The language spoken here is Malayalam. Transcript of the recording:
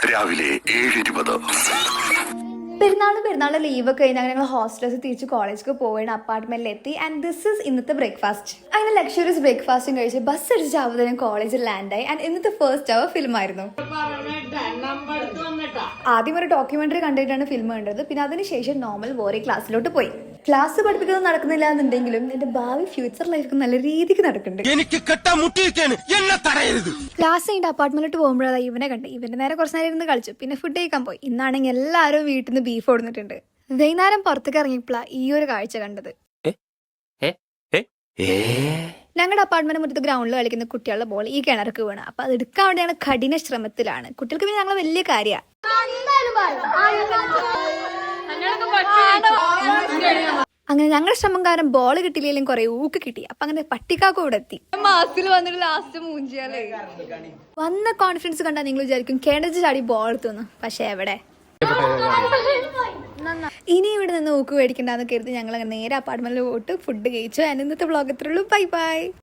രാവിലെ 7:20. പെരുന്നാൾ ലീവൊക്കെ കഴിഞ്ഞ് അങ്ങനെ ഞങ്ങൾ ഹോസ്റ്റൽസ് തിരിച്ച് കോളേജിലേക്ക് പോവുകയാണ്. അപ്പാർട്ട്മെന്റിൽ എത്തി ആൻഡ് ദിസ് ഇസ് ഇന്നത്തെ ബ്രേക്ക്ഫാസ്റ്റ്. അങ്ങനെ ലക്ഷറിയസ് ബ്രേക്ക്ഫാസ്റ്റും കഴിച്ച് ബസ് അടിച്ച് ആവുന്നതിനും കോളേജിൽ ലാൻഡായി. ആൻഡ് ഇന്നത്തെ ഫസ്റ്റ് അവർ ഫിലിം ആയിരുന്നു. ആദ്യം ഒരു ഡോക്യുമെന്ററി കണ്ടിട്ടാണ് ഫിലിം കണ്ടത്. പിന്നെ അതിനുശേഷം നോർമൽ വേറെ ക്ലാസ്സിലോട്ട് പോയി. ക്ലാസ് പഠിപ്പിക്കുന്നത് നടക്കുന്നില്ല എന്നുണ്ടെങ്കിലും എന്റെ ഭാവി ഫ്യൂച്ചർ ലൈഫ് നല്ല രീതിക്ക് നടക്കുന്നുണ്ട്. ക്ലാസ് കഴിഞ്ഞിട്ട് അപ്പാർട്ട്മെന്റിലോട്ട് പോകുമ്പോഴാണ് ഇവനെ കണ്ട്. ഇവന്റെ നേരെ കുറച്ച് നേരം ഇരുന്ന് കളിച്ചു. പിന്നെ ഫുഡ് കഴിക്കാൻ പോയി. ഇന്നാണെങ്കിൽ എല്ലാവരും വീട്ടിൽ നിന്ന് ബീഫ് കൊടുത്തിട്ടുണ്ട്. വൈകുന്നേരം പുറത്തേക്ക് ഇറങ്ങിയപ്പോഴാണ് ഈ ഒരു കാഴ്ച കണ്ടത്. ഞങ്ങളുടെ അപ്പാർട്ട്മെന്റ് മുറ്റത്ത് ഗ്രൗണ്ടിൽ കളിക്കുന്ന കുട്ടികളുടെ ബോൾ ഈ കിണർക്ക് വീണ്. അപ്പൊ അത് എടുക്കാൻ വേണ്ടിയാണ് കഠിന ശ്രമത്തിലാണ്. കുട്ടികൾക്ക് പിന്നെ ഞങ്ങൾ വലിയ കാര്യമാണ്. അങ്ങനെ ഞങ്ങളുടെ ശ്രമം കാരണം ബോൾ കിട്ടിയില്ലെങ്കിലും കുറെ ഊക്ക് കിട്ടി. അപ്പൊ അങ്ങനെ പട്ടിക്കാക്കും ഇവിടെ എത്തി. മാസത്തിൽ വന്നിട്ട് ലാസ്റ്റ് മൂഞ്ചിയാലേ വന്ന കോൺഫിഡൻസ് കണ്ടാൽ നിങ്ങൾ വിചാരിക്കും കേണ്ടച്ച് ചാടി ബോൾ എത്തുന്നു. പക്ഷെ എവിടെ ഇനി ഇവിടെ നിന്ന് ഊക്ക് മേടിക്കണ്ടെന്ന് കരുതി ഞങ്ങൾ അങ്ങനെ നേരെ അപ്പാർട്ട്മെന്റിൽ പോയിട്ട് ഫുഡ് കഴിച്ചു. ഇന്നത്തെ വ്ളോഗ് എത്രയുള്ളൂ. Bye bye.